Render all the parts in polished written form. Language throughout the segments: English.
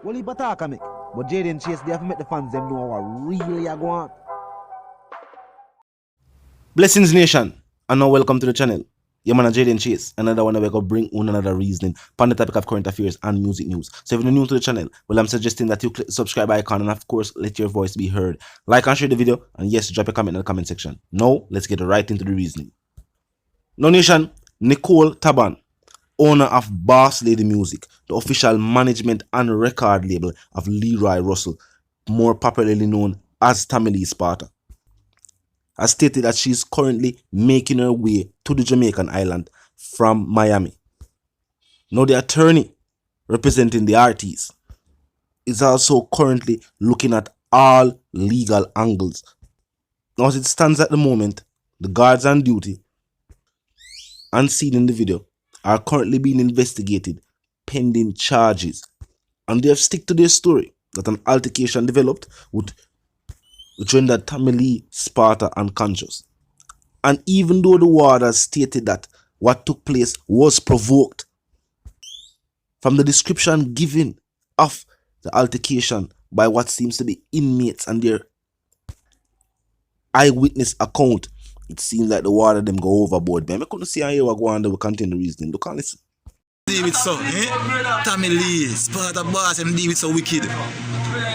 Well, he attack me. But Jaden Chase, they have to make the fans them know what really are going on. Blessings Nation, and now welcome to the channel. Your man Jaden Chase, another one that we go bring on another reasoning on the topic of current affairs and music news. So if you're new to the channel, well, I'm suggesting that you click the subscribe icon and of course let your voice be heard. Like and share the video, and yes, drop a comment in the comment section. Now let's get right into the reasoning. Now Nation, Nicole Taban, owner of Boss Lady Music, the official management and record label of Leroy Russell, more popularly known as Tammy Lee Sparta, has stated that she is currently making her way to the Jamaican island from Miami. Now the attorney representing the artist is also currently looking at all legal angles. Now as it stands at the moment, the guards on duty and seen in the video are currently being investigated pending charges, and they have stick to their story that an altercation developed which rendered Tammy Lee Sparta unconscious. And even though the warders stated that what took place was provoked, from the description given of the altercation by what seems to be inmates and their eyewitness account, it seems like the water them go overboard. Man, I couldn't see how what go on, they will continue the reasoning. Look and listen. Deal with so, Tammy Lee, Sparta boss, and deal with so wicked.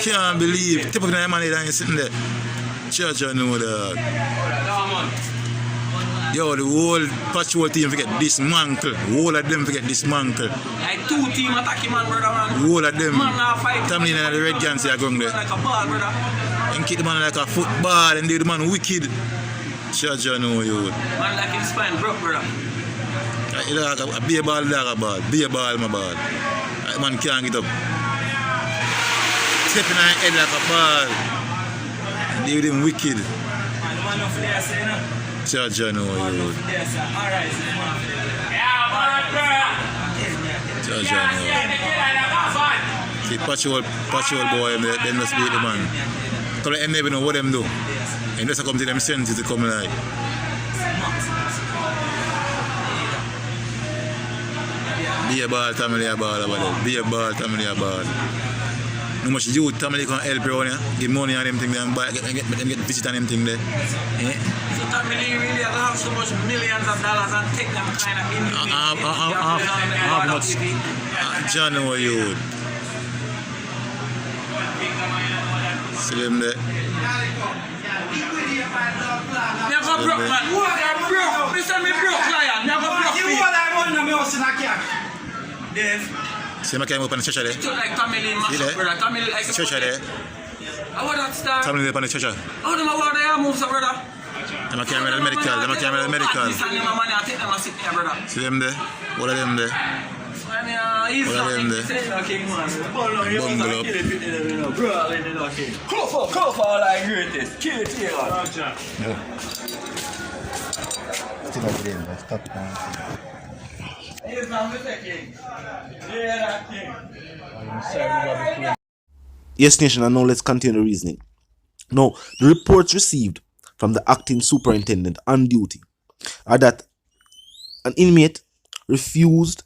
Can't believe. Tip up in the money that you're sitting there. Church, I know that. Yo, the whole patrol team forget dismantle. The whole of them forget dismantle. Like two team attacking man, brother, man. The whole of them. Man now fight. Tammy Lee and the red gangs are going there. Like a ball, brother. And keep the man like a football and do the man wicked. Church, I know you. Man like his spine broke, brother. Be a ball, dog a ball. Be a ball, my ball. Man can't get up. Stepping on head like a ball. They with him wicked. Church, I know you. Church, I know. See, patrol boy, them just beat the man. Because they never know what them do. And just come to them senses to come like. Be a ball, Tammy Lee a ball about it. Be a ball, Tammy Lee a ball. No much youth, Tammy Lee can help around here. Give money on them thing there and buy, get visit on them thing there. Eh? So Tammy Lee really have so much millions of dollars and take them kind of in. How much? John, know you. See them there. Never broke, man. Never broke. Listen, me broke, lion. Never broke. You want I want the mouse in a cat. See my camera up on the stretcher there? Like Tammy Lee, brother. Tammy Lee like Stretcher there? I want that star. Tammy Lee up on the stretcher. How do I want to move, brother? Them a camera the medical. Them a camera the medical. See them there? What are them there? What are them there? Bungle up. Call for all I greatest. Kill it here. Still up there, but stop it now. Yes, Nation, and now let's continue the reasoning. Now, the reports received from the acting superintendent on duty are that an inmate refused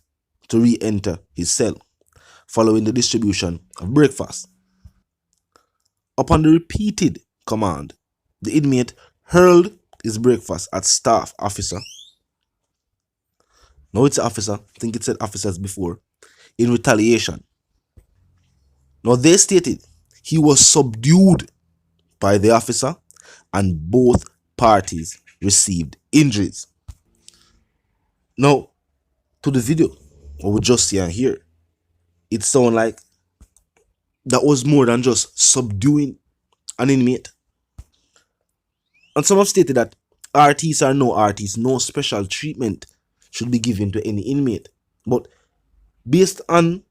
to re-enter his cell following the distribution of breakfast. Upon the repeated command, the inmate hurled his breakfast at staff officer. No, it's an officer. I think it said officers before. In retaliation. Now, they stated he was subdued by the officer and both parties received injuries. Now, to the video, what we just see and hear, it sounds like that was more than just subduing an inmate. And some have stated that artists or no artists, no special treatment should be given to any inmate. But based on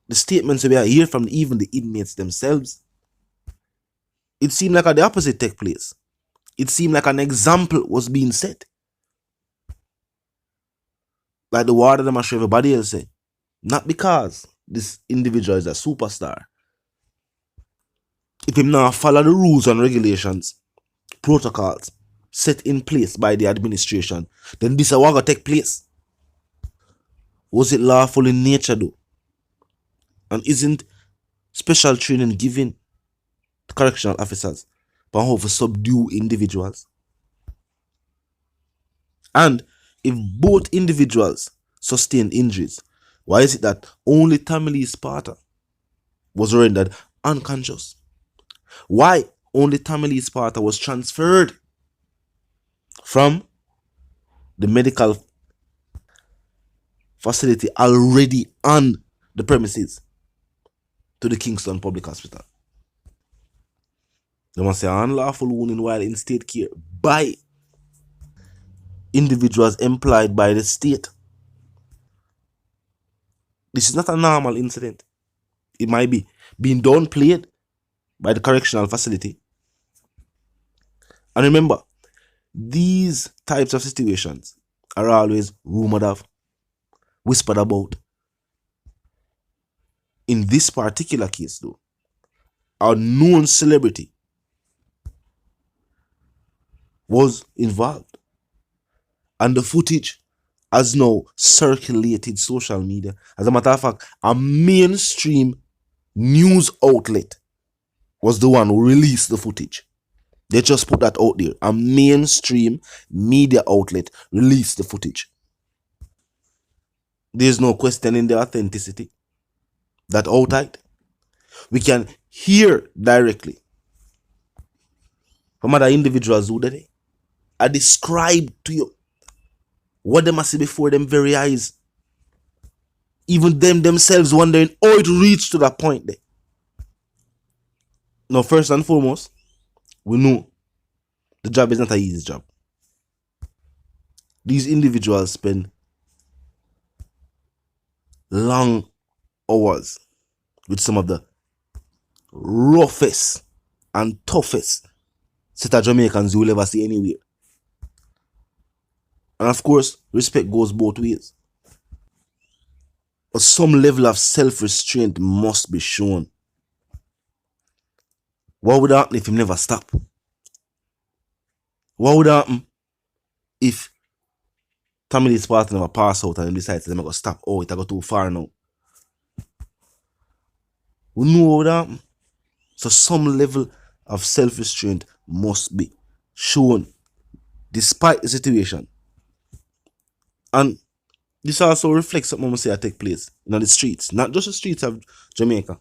the statements we hear from even the inmates themselves, it seemed like the opposite took place. It seemed like an example was being set. Like the word that I'm sure everybody else say. Not because this individual is a superstar. If him now follow the rules and regulations, protocols set in place by the administration, then this is what take place. Was it lawful in nature though? And isn't special training given to correctional officers on how to subdue individuals? And if both individuals sustained injuries, why is it that only Tamale Sparta was rendered unconscious? Why only Tamale Sparta was transferred from the medical facility already on the premises to the Kingston Public Hospital? They must say unlawful wounding while in state care by individuals employed by the state. This is not a normal incident. It might be being downplayed by the correctional facility. And remember, these types of situations are always rumored of, whispered about. In this particular case, though, a known celebrity was involved, and the footage has now circulated social media. As a matter of fact, a mainstream news outlet was the one who released the footage. They just put that out there. A mainstream media outlet released the footage. There's no questioning the authenticity. That outright, we can hear directly from other individuals who did it. I describe to you what they must see before them very eyes. Even them themselves wondering how it reached to that point there. Now, first and foremost, we know the job is not an easy job. These individuals spend long hours with some of the roughest and toughest set of Jamaicans you will ever see anywhere. And of course, respect goes both ways. But some level of self-restraint must be shown. What would happen if he never stopped? What would happen if Tamale Sparta never pass out and he decides they're going to stop? Oh, it go too far now. We know what would happen. So some level of self-restraint must be shown despite the situation. And this also reflects something we say that take place in the streets. Not just the streets of Jamaica.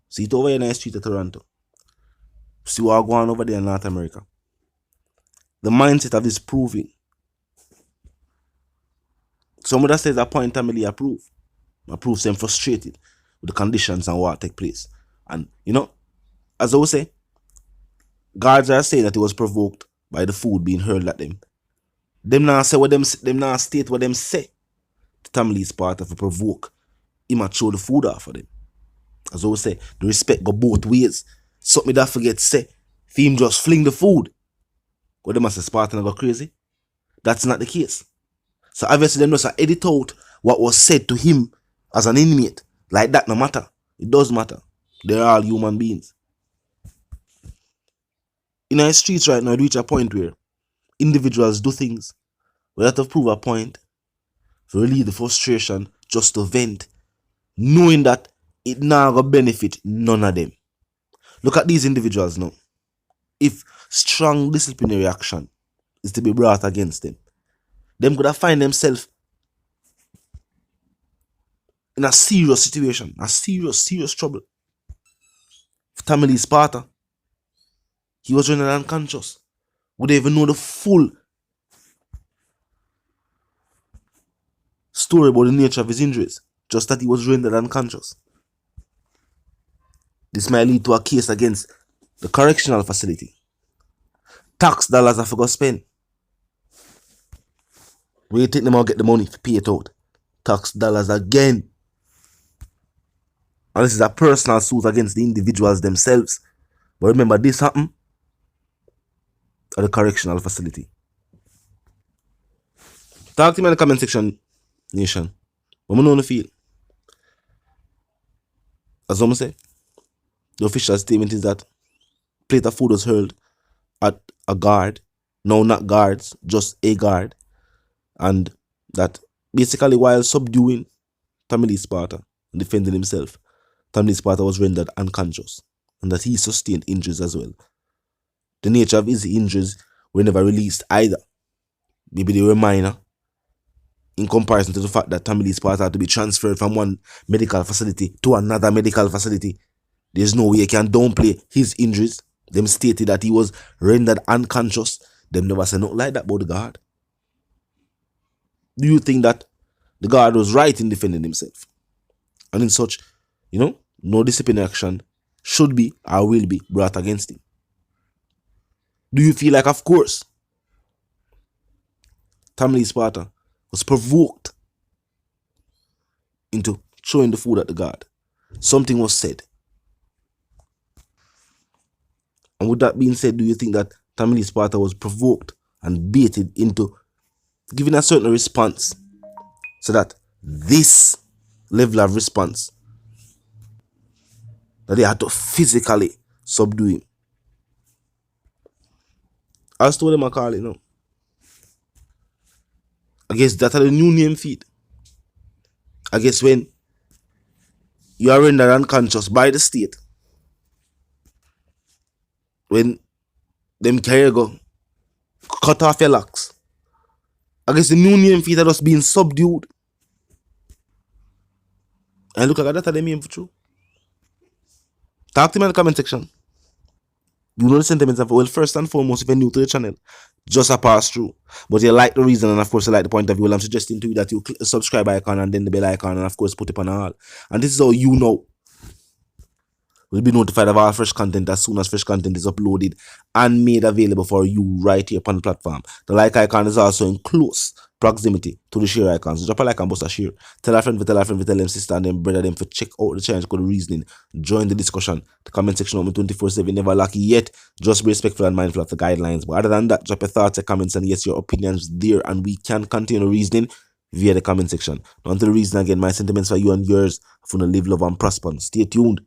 See it over here in the street of Toronto. See what going on over there in North America. The mindset of this proving. Some that says that point Tamale approve. Approve them frustrated with the conditions and what take place. And you know, as I was saying, guards are saying that it was provoked by the food being hurled at them. Them now say what them state what them say. The Tamale Sparta for provoke. He might throw the food off of them. As I was say, the respect go both ways. Something that forget say, if him just fling the food, what them as a Spartan go crazy? That's not the case. So obviously them just edit out what was said to him as an inmate. Like that no matter. It does matter. They're all human beings. In our streets right now, it reach a point where individuals do things without to prove a point, to relieve the frustration, just to vent, knowing that it now gonna benefit none of them. Look at these individuals now. If strong disciplinary action is to be brought against them could have find themselves in a serious situation, a serious trouble. For Tamale Sparta, he was rendered unconscious. Would they even know the full story about the nature of his injuries? Just that he was rendered unconscious. This might lead to a case against the correctional facility. Tax dollars have to go spend. Where you think them all get the money to pay it out? Tax dollars again. And this is a personal suit against the individuals themselves. But remember, this happened at the correctional facility. Talk to me in the comment section, nation. What I know the feel. As I say, the official statement is that plate of food was hurled at a guard. No, not guards, just a guard. And that basically while subduing Tamale Sparta and defending himself, Tamale Sparta was rendered unconscious and that he sustained injuries as well. The nature of his injuries were never released either. Maybe they were minor in comparison to the fact that Tamale Sparta had to be transferred from one medical facility to another medical facility. There's no way you can downplay his injuries. Them stated that he was rendered unconscious. Them never said nothing like that about the guard. Do you think that the guard was right in defending himself? And in such, no disciplinary action should be or will be brought against him. Do you feel like, of course, Tamale Sparta was provoked into throwing the food at the guard? Something was said. And with that being said, do you think that Tamale Sparta was provoked and baited into giving a certain response so that this level of response, that they had to physically subdue him? I told them I call it now. I guess that are the new name feed. I guess when you are rendered unconscious by the state, when them carrier go cut off your locks, I guess the new name feed are just being subdued. And look like that are them aim for true. Talk to me in the comment section. You know the sentiments of, well, first and foremost, if you're new to the channel, just a pass through. But you like the reason, and of course you like the point of view, well, I'm suggesting to you that you click the subscribe icon and then the bell icon, and of course put it on all. And this is how you know will be notified of all fresh content as soon as fresh content is uploaded and made available for you right here on the platform. The like icon is also in close proximity to the share icon. So drop a like and bust a share. Tell a friend, tell them sister and them brother them for check out the channel, go to reasoning. Join the discussion. The comment section open 24/7. Never lucky yet. Just be respectful and mindful of the guidelines. But other than that, drop your thoughts, your comments, and yes, your opinions there, and we can continue reasoning via the comment section. Now, until the reason again, my sentiments for you and yours. If you want to live, love, and prosper. Stay tuned.